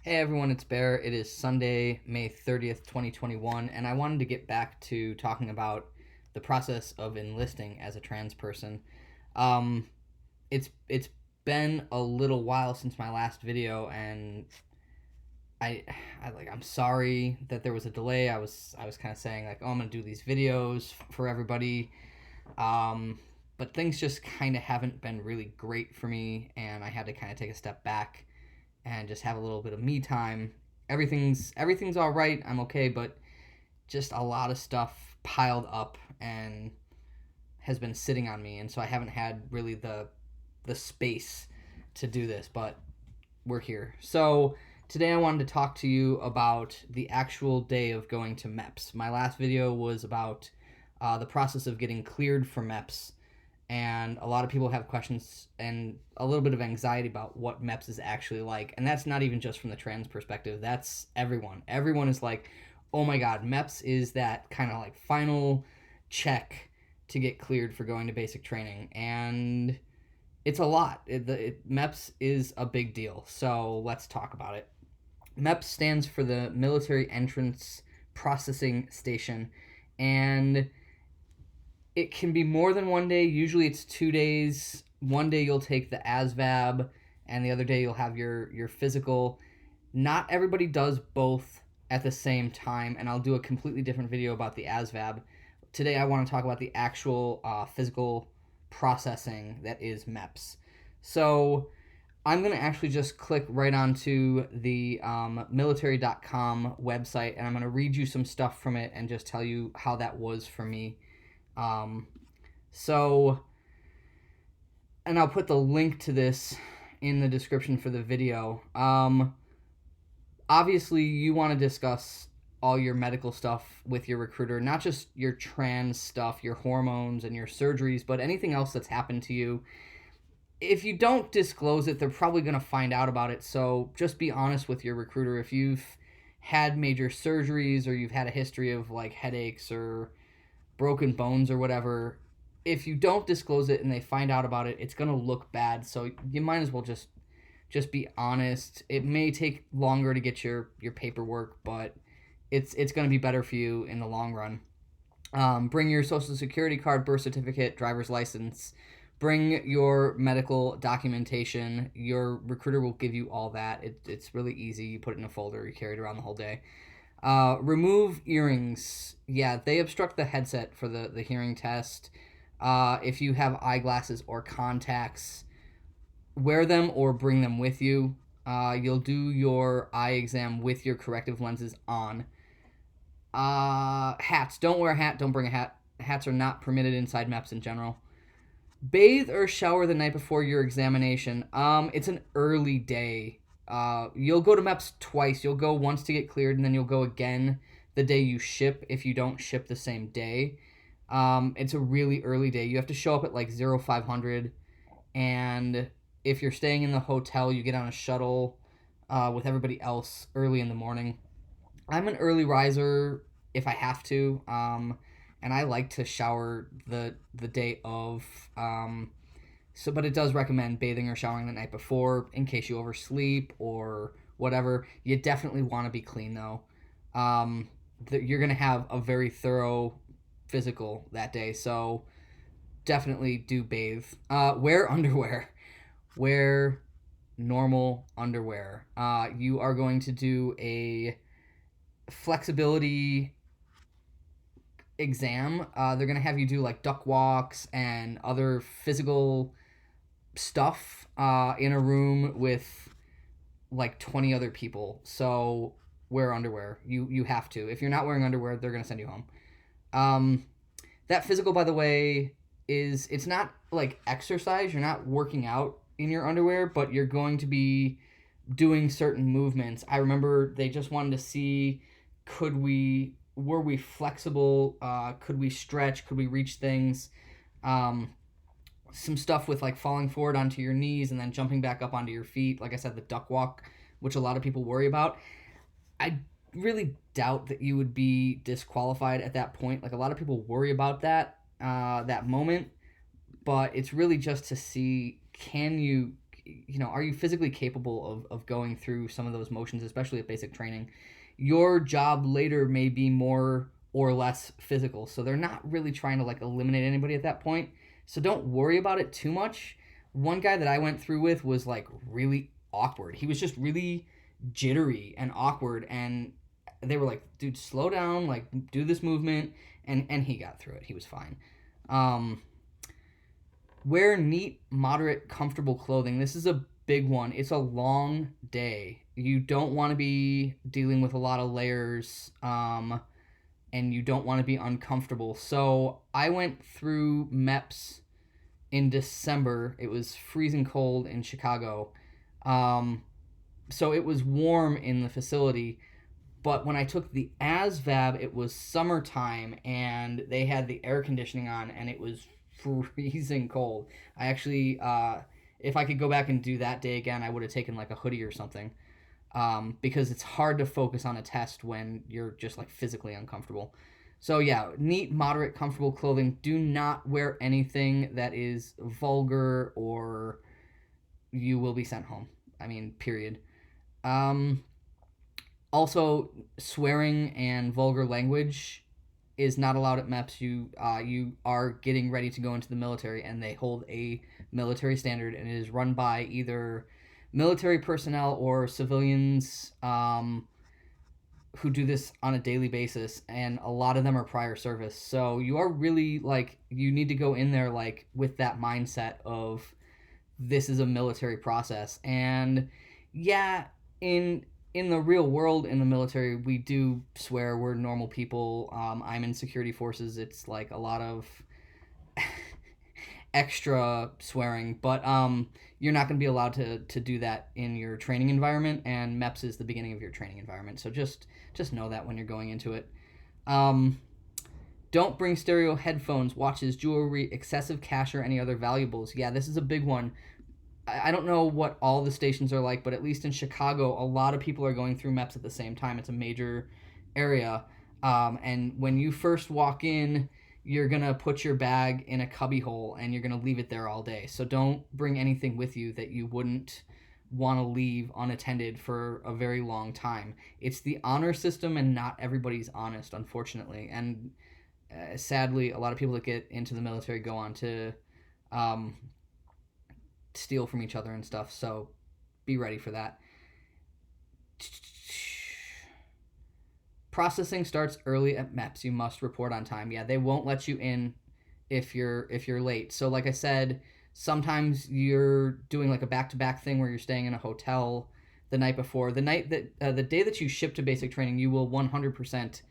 Hey everyone, it's Bear. It is Sunday, May 30th, 2021, and I wanted to get back to talking about the process of enlisting as a trans person. Um, it's been a little while since my last video, and I I'm sorry that there was a delay. I was kind of saying like, oh, I'm gonna do these videos for everybody, um, but things just kind of haven't been really great for me, and I had to kind of take a step back and just have a little bit of me time. Everything's all right. I'm okay, but just a lot of stuff piled up and has been sitting on me, and so I haven't had really the space to do this, but we're here. So today I wanted to talk to you about the actual day of going to MEPS. My last video was about the process of getting cleared for MEPS, and a lot of people have questions and a little bit of anxiety about what MEPS is actually like. And that's not even just from the trans perspective, that's everyone. Everyone is like, oh my God, MEPS is that kind of like final check to get cleared for going to basic training. And it's a lot. MEPS is a big deal. So let's talk about it. MEPS stands for the Military Entrance Processing Station. And it can be more than one day. Usually it's 2 days. One day you'll take the ASVAB, and the other day you'll have your physical. Not everybody does both at the same time, and I'll do a completely different video about the ASVAB. Today I want to talk about the actual physical processing that is MEPS. So I'm going to actually just click right onto the military.com website, and I'm going to read you some stuff from it and just tell you how that was for me. Um, so, and I'll put the link to this in the description for the video. Obviously, you want to discuss all your medical stuff with your recruiter, not just your trans stuff, your hormones and your surgeries, but anything else that's happened to you. If you don't disclose it, they're probably going to find out about it. So just be honest with your recruiter. If you've had major surgeries or you've had a history of like headaches or broken bones or whatever, if you don't disclose it and they find out about it, it's going to look bad. So you might as well just be honest. It may take longer to get your paperwork, but it's going to be better for you in the long run. Bring your social security card, birth certificate, driver's license. Bring your medical documentation. Your recruiter will give you all that. It's really easy. You put it in a folder. You carry it around the whole day. Remove earrings. Yeah, they obstruct the headset for the hearing test. If you have eyeglasses or contacts, wear them or bring them with you. You'll do your eye exam with your corrective lenses on. Hats. Don't wear a hat. Don't bring a hat. Hats are not permitted inside MEPS in general. Bathe or shower the night before your examination. It's an early day. You'll go to MEPS twice. You'll go once to get cleared, and then you'll go again the day you ship if you don't ship the same day. It's a really early day. You have to show up at like 0500, and if you're staying in the hotel, you get on a shuttle with everybody else early in the morning. I'm an early riser if I have to, and I like to shower the day of. But it does recommend bathing or showering the night before in case you oversleep or whatever. You definitely want to be clean though. You're gonna have a very thorough physical that day, so definitely do bathe. Wear underwear. Wear normal underwear. You are going to do a flexibility exam. They're gonna have you do like duck walks and other physical stuff in a room with like 20 other people. So wear underwear. You have to. If you're not wearing underwear, they're gonna send you home. Um, that physical, by the way, it's not like exercise. You're not working out in your underwear, but you're going to be doing certain movements. I remember they just wanted to see were we flexible, could we stretch, could we reach things, some stuff with like falling forward onto your knees and then jumping back up onto your feet, like I said, the duck walk, which a lot of people worry about. I really doubt that you would be disqualified at that point. Like a lot of people worry about that moment, but it's really just to see, can you are you physically capable of going through some of those motions, especially at basic training? Your job later may be more or less physical, so they're not really trying to like eliminate anybody at that point. So don't worry about it too much. One guy that I went through with was like really awkward. He was just really jittery and awkward, and they were like, dude, slow down, like do this movement, and he got through it. He was fine. um Wear neat, moderate, comfortable clothing. This is a big one. It's a long day. You don't want to be dealing with a lot of layers, and you don't want to be uncomfortable. So I went through MEPS in December. It was freezing cold in Chicago. Um, so it was warm in the facility. But when I took the ASVAB, it was summertime and they had the air conditioning on and it was freezing cold. I actually, if I could go back and do that day again, I would have taken like a hoodie or something, because it's hard to focus on a test when you're just like physically uncomfortable. So yeah, neat, moderate, comfortable clothing. Do not wear anything that is vulgar or you will be sent home. I mean, period. Um, Also, swearing and vulgar language is not allowed at MEPS. You are getting ready to go into the military, and they hold a military standard, and it is run by either military personnel or civilians, who do this on a daily basis, and a lot of them are prior service. So you are really like you need to go in there like with that mindset of this is a military process. And yeah, in the real world in the military we do swear. We're normal people. I'm in security forces. It's like a lot of extra swearing, but you're not going to be allowed to do that in your training environment, and MEPS is the beginning of your training environment. So just know that when you're going into it. um, don't bring stereo headphones, watches, jewelry, excessive cash, or any other valuables. Yeah, this is a big one. I don't know what all the stations are like, but at least in Chicago, a lot of people are going through MEPS at the same time. It's a major area. And when you first walk in, you're going to put your bag in a cubby hole and you're going to leave it there all day. So don't bring anything with you that you wouldn't want to leave unattended for a very long time. It's the honor system, and not everybody's honest, unfortunately. And sadly, a lot of people that get into the military go on to um, steal from each other and stuff. So be ready for that. Processing starts early at MEPS. You must report on time. Yeah, they won't let you in if you're late. So like I said, sometimes you're doing like a back-to-back thing where you're staying in a hotel the night before. The day that you ship to basic training, you will 100%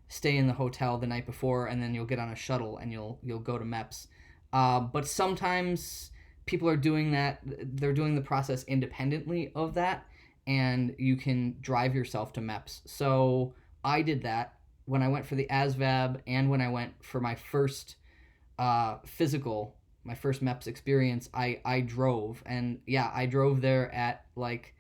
stay in the hotel the night before, and then you'll get on a shuttle and you'll go to MEPS. But sometimes people are doing that. They're doing the process independently of that, and you can drive yourself to MEPS. So I did that when I went for the ASVAB and when I went for my first physical, my first MEPS experience. I drove, and yeah, I drove there at like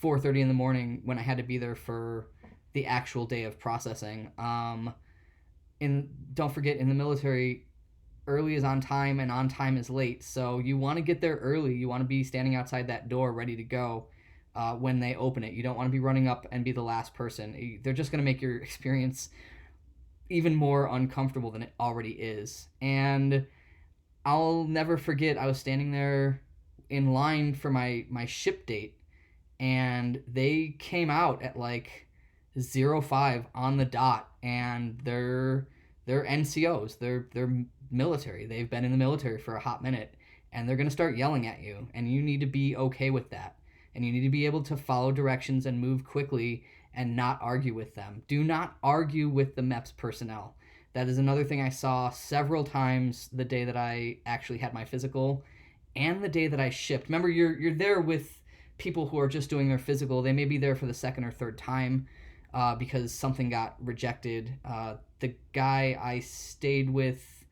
4:30 in the morning when I had to be there for the actual day of processing. And don't forget, in the military, early is on time and on time is late. So you want to get there early. You want to be standing outside that door ready to go when they open it. You don't want to be running up and be the last person. They're just going to make your experience even more uncomfortable than it already is. And I'll never forget, I was standing there in line for my ship date, and they came out at like 05 on the dot, and they're NCOs. They're military. They've been in the military for a hot minute, and they're going to start yelling at you, and you need to be okay with that. And you need to be able to follow directions and move quickly and not argue with them. Do not argue with the MEPS personnel. That is another thing I saw several times the day that I actually had my physical and the day that I shipped. Remember, you're there with people who are just doing their physical. They may be there for the second or third time because something got rejected. The guy I stayed with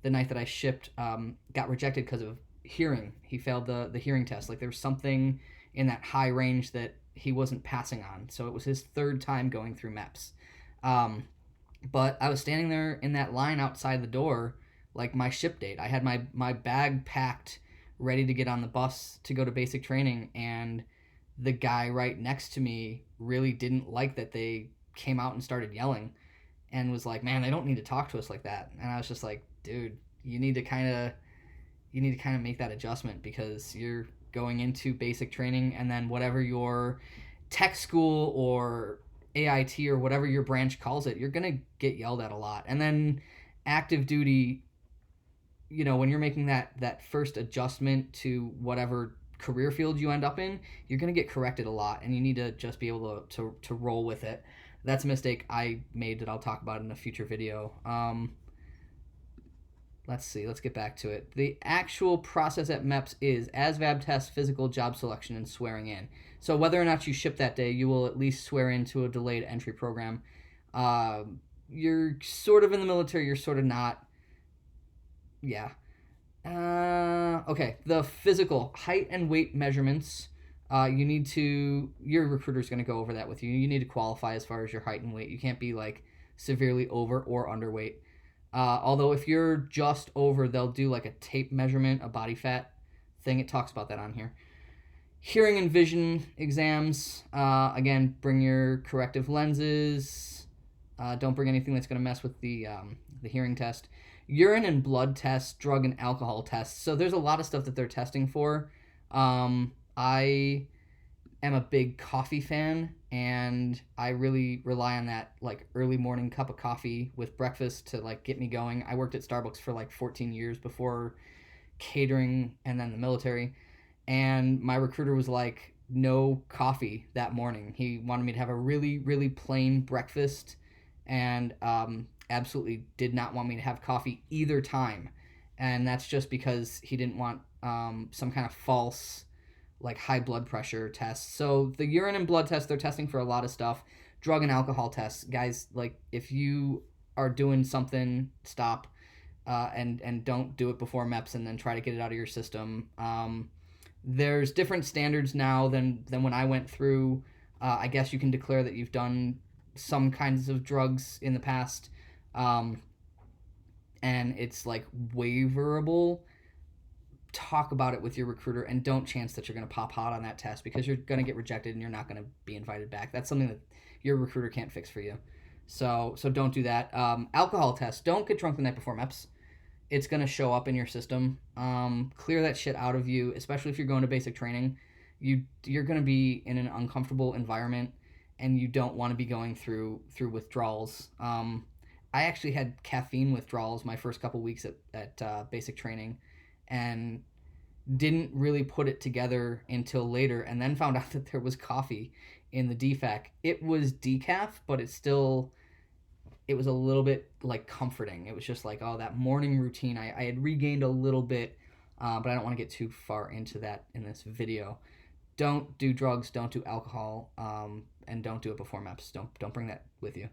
the night that I shipped got rejected because of hearing. He failed the hearing test. Like there was something in that high range that he wasn't passing on. So it was his third time going through MEPS. But I was standing there in that line outside the door, like my ship date. I had my bag packed, ready to get on the bus to go to basic training, and the guy right next to me really didn't like that they came out and started yelling, and was like, man, they don't need to talk to us like that. And I was just like, dude, you need to kind of make that adjustment, because you're going into basic training, and then whatever your tech school or AIT or whatever your branch calls it, you're going to get yelled at a lot. And then active duty, when you're making that first adjustment to whatever career field you end up in, you're going to get corrected a lot, and you need to just be able to roll with it. That's a mistake I made that I'll talk about in a future video. Let's see. Let's get back to it. The actual process at MEPS is ASVAB test, physical, job selection, and swearing in. So whether or not you ship that day, you will at least swear into a delayed entry program. You're sort of in the military. You're sort of not. Yeah. Okay. The physical height and weight measurements. Your recruiter's going to go over that with you. You need to qualify as far as your height and weight. You can't be like severely over or underweight. Although if you're just over, they'll do like a tape measurement, a body fat thing. It talks about that on here. Hearing and vision exams. Again, bring your corrective lenses. Don't bring anything that's going to mess with the hearing test. Urine and blood tests, drug and alcohol tests. So there's a lot of stuff that they're testing for. I am a big coffee fan, and I really rely on that like early morning cup of coffee with breakfast to like get me going. I worked at Starbucks for like 14 years before catering and then the military, and my recruiter was like, no coffee that morning. He wanted me to have a really, really plain breakfast, and absolutely did not want me to have coffee either time. And that's just because he didn't want some kind of false like high blood pressure tests. So the urine and blood tests, they're testing for a lot of stuff. Drug and alcohol tests, guys, like if you are doing something, stop, and don't do it before MEPS and then try to get it out of your system. There's different standards now than when I went through. I guess you can declare that you've done some kinds of drugs in the past, and it's like waiverable. Talk about it with your recruiter, and don't chance that you're going to pop hot on that test, because you're going to get rejected and you're not going to be invited back. That's something that your recruiter can't fix for you. So don't do that. Alcohol test. Don't get drunk the night before MEPS. It's going to show up in your system. Clear that shit out of you, especially if you're going to basic training. You're going to be in an uncomfortable environment, and you don't want to be going through withdrawals. I actually had caffeine withdrawals my first couple weeks at basic training, and didn't really put it together until later, and then found out that there was coffee in the DFAC. It was decaf, but it was a little bit like comforting. It was just like, oh, that morning routine. I had regained a little bit, but I don't want to get too far into that in this video. Don't do drugs, don't do alcohol, and don't do it before MEPS. Don't bring that with you.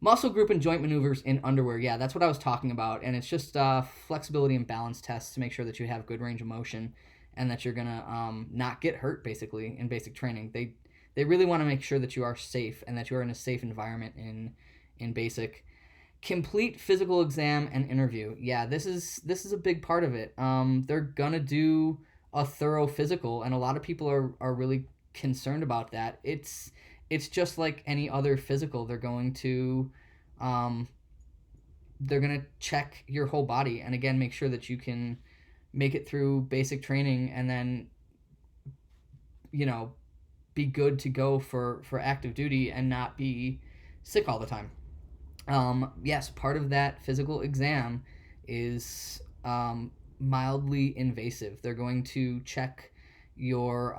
Muscle group and joint maneuvers in underwear. Yeah, that's what I was talking about. And it's just flexibility and balance tests to make sure that you have good range of motion, and that you're going to not get hurt, basically, in basic training. They really want to make sure that you are safe, and that you are in a safe environment in basic. Complete physical exam and interview. Yeah, this is a big part of it. They're going to do a thorough physical, and a lot of people are really concerned about that. It's just like any other physical. They're going to check your whole body, and again, make sure that you can make it through basic training, and then be good to go for active duty and not be sick all the time. Yes, part of that physical exam is mildly invasive. They're going to check your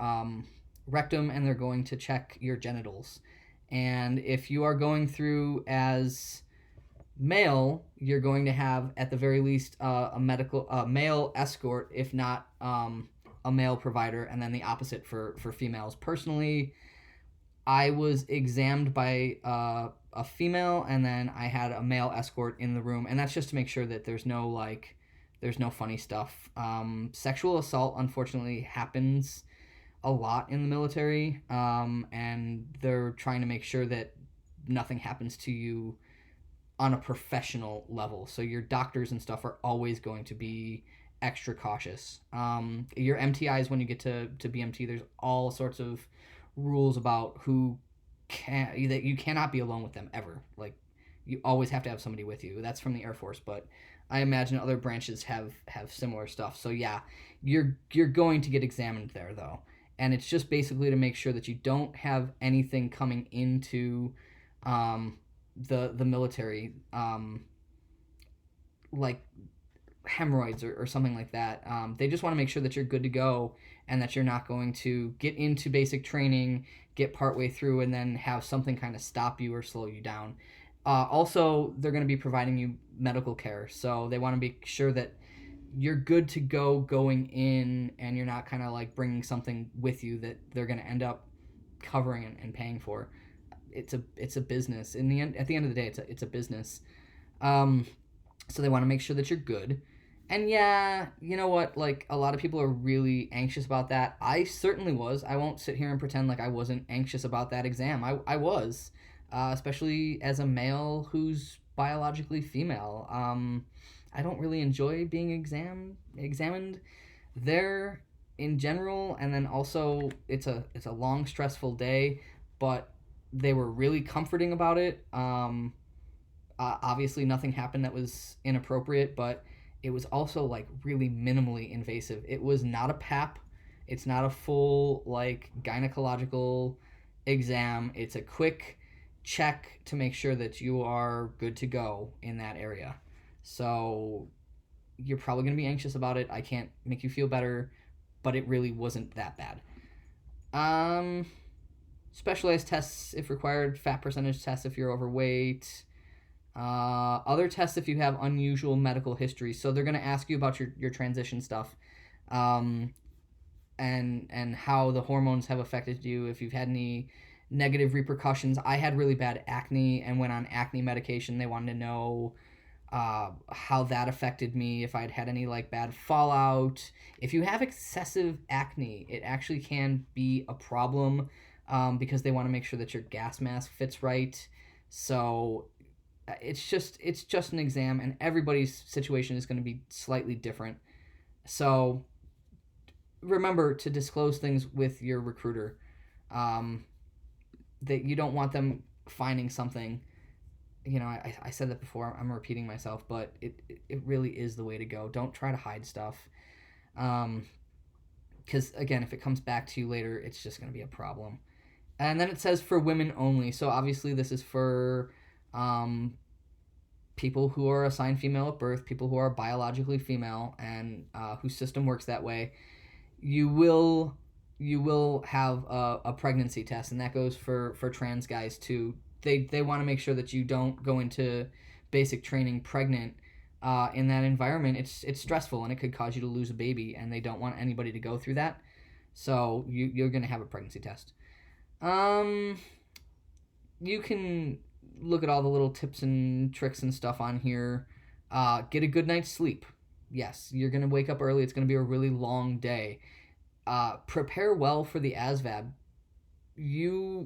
rectum, and they're going to check your genitals. And if you are going through as male, you're going to have at the very least a male escort, if not a male provider, and then the opposite for females. Personally, I was examined by a female, and then I had a male escort in the room, and that's just to make sure that there's no funny stuff. Sexual assault unfortunately happens a lot in the military, and they're trying to make sure that nothing happens to you on a professional level. So your doctors and stuff are always going to be extra cautious. Your MTIs, when you get to BMT, there's all sorts of rules about who that you cannot be alone with them ever. Like, you always have to have somebody with you. That's from the Air Force, but I imagine other branches have similar stuff. So yeah, you're going to get examined there though, and it's just basically to make sure that you don't have anything coming into the military, like hemorrhoids or something like that. They just want to make sure that you're good to go and that you're not going to get into basic training, get partway through, and then have something kind of stop you or slow you down. Also, they're going to be providing you medical care, so they want to make sure that you're good to go going in, and you're not kind of like bringing something with you that they're going to end up covering and paying for. It's a business. In the end, at the end of the day, it's a business. So they want to make sure that you're good. And yeah, you know what? Like, a lot of people are really anxious about that. I certainly was. I won't sit here and pretend like I wasn't anxious about that exam. I was, especially as a male who's biologically female. I don't really enjoy being examined there in general, and then also it's a long, stressful day, but they were really comforting about it. Obviously, nothing happened that was inappropriate, but it was also like really minimally invasive. It was not a PAP. It's not a full like gynecological exam. It's a quick check to make sure that you are good to go in that area. So you're probably going to be anxious about it. I can't make you feel better, but it really wasn't that bad. Specialized tests if required, fat percentage tests if you're overweight. Other tests if you have unusual medical history. So they're going to ask you about your transition stuff, and how the hormones have affected you, if you've had any negative repercussions. I had really bad acne and went on acne medication. They wanted to know how that affected me, if I'd had any like bad fallout. If you have excessive acne, it actually can be a problem, because they want to make sure that your gas mask fits right. So it's just an exam, and everybody's situation is going to be slightly different. So remember to disclose things with your recruiter, that you don't want them finding something. You know, I said that before, I'm repeating myself, but it really is the way to go. Don't try to hide stuff, because again, if it comes back to you later, it's just going to be a problem. And then it says for women only. So obviously this is for people who are assigned female at birth, people who are biologically female, and whose system works that way. You will have a pregnancy test, and that goes for trans guys too. They want to make sure that you don't go into basic training pregnant. In that environment, it's stressful, and it could cause you to lose a baby, and they don't want anybody to go through that. So you're going to have a pregnancy test. You can look at all the little tips and tricks and stuff on here. Get a good night's sleep. Yes, you're going to wake up early. It's going to be a really long day. Prepare well for the ASVAB.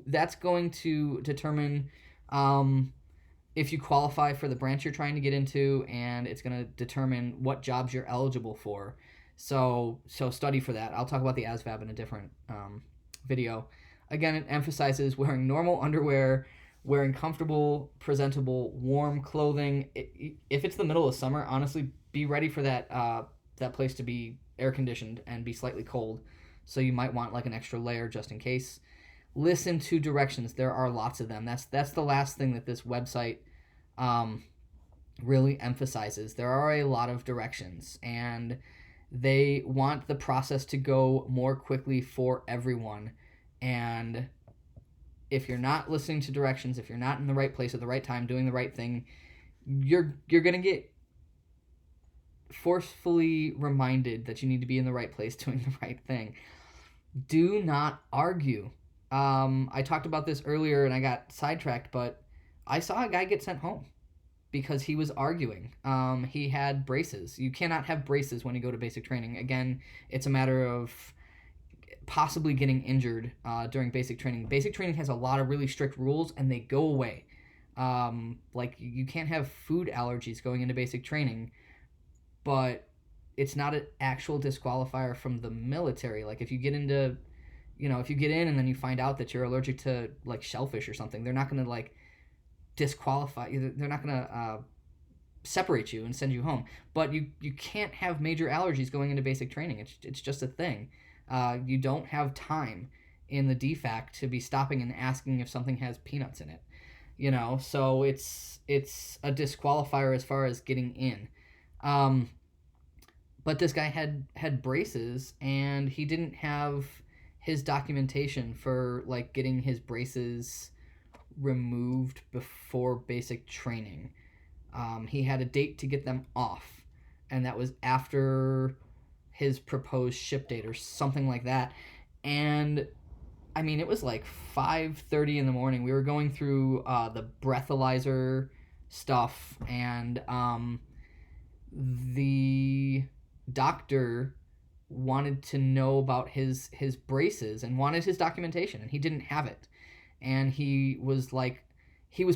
That's going to determine if you qualify for the branch you're trying to get into, and it's going to determine what jobs you're eligible for. So study for that. I'll talk about the ASVAB in a different video. Again, it emphasizes wearing normal underwear, wearing comfortable, presentable, warm clothing. If it's the middle of summer, honestly, be ready for that place to be air conditioned and be slightly cold. So you might want like an extra layer just in case. Listen to directions. There are lots of them. That's the last thing that this website really emphasizes. There are a lot of directions, and they want the process to go more quickly for everyone. And if you're not listening to directions, if you're not in the right place at the right time, doing the right thing, you're going to get forcefully reminded that you need to be in the right place doing the right thing. Do not argue. I talked about this earlier and I got sidetracked, but I saw a guy get sent home because he was arguing. He had braces. You cannot have braces when you go to basic training. Again, it's a matter of possibly getting injured during basic training. Basic training has a lot of really strict rules, and they go away. Like, you can't have food allergies going into basic training, but it's not an actual disqualifier from the military. Like if you get into, if you get in and then you find out that you're allergic to like shellfish or something, they're not going to like disqualify you. They're not going to separate you and send you home. But you can't have major allergies going into basic training. It's just a thing. You don't have time in the DFAC to be stopping and asking if something has peanuts in it. So it's a disqualifier as far as getting in. But this guy had braces, and he didn't have his documentation for like getting his braces removed before basic training. He had a date to get them off, and that was after his proposed ship date or something like that. And I mean, it was like 5:30 in the morning. We were going through the breathalyzer stuff, and the doctor wanted to know about his braces and wanted his documentation, and he didn't have it. And he was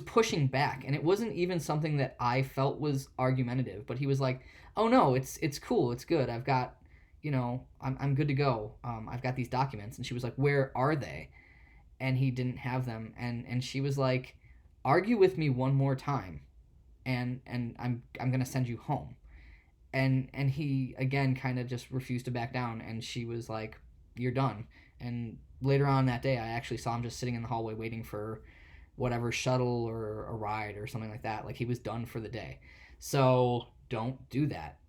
pushing back, and it wasn't even something that I felt was argumentative, but he was like, "Oh no, it's cool, it's good. I've got, I'm good to go. I've got these documents." And she was like, "Where are they?" And he didn't have them, and she was like, "Argue with me one more time, and I'm gonna send you home." And he again kind of just refused to back down, and she was like, "You're done." And later on that day, I actually saw him just sitting in the hallway waiting for whatever shuttle or a ride or something like that. Like he was done for the day. So don't do that.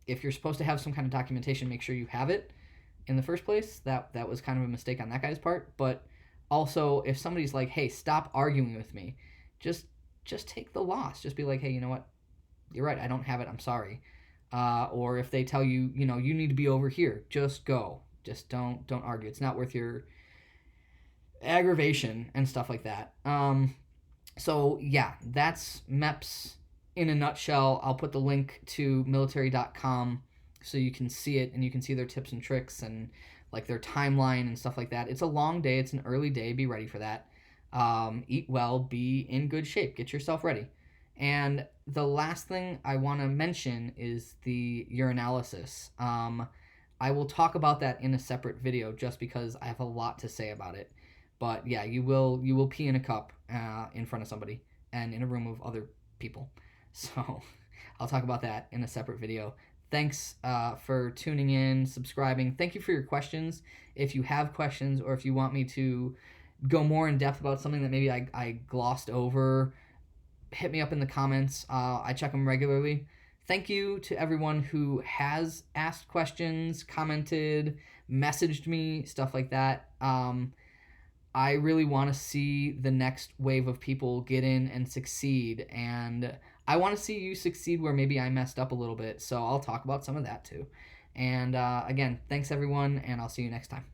If you're supposed to have some kind of documentation, make sure you have it in the first place. That was kind of a mistake on that guy's part. But also, if somebody's like, "Hey, stop arguing with me," just take the loss. Just be like, "Hey, you know what? You're right. I don't have it. I'm sorry." Or if they tell you, you need to be over here, just go. Just don't argue. It's not worth your aggravation and stuff like that. So yeah, that's MEPS in a nutshell. I'll put the link to military.com so you can see it, and you can see their tips and tricks and like their timeline and stuff like that. It's a long day. It's an early day. Be ready for that. Eat well. Be in good shape. Get yourself ready. And the last thing I want to mention is the urinalysis. I will talk about that in a separate video just because I have a lot to say about it. But yeah, you will pee in a cup in front of somebody and in a room of other people. So I'll talk about that in a separate video. Thanks for tuning in, subscribing. Thank you for your questions. If you have questions, or if you want me to go more in depth about something that maybe I glossed over, hit me up in the comments. I check them regularly. Thank you to everyone who has asked questions, commented, messaged me, stuff like that. I really want to see the next wave of people get in and succeed, and I want to see you succeed where maybe I messed up a little bit, so I'll talk about some of that too. And again, thanks everyone, and I'll see you next time.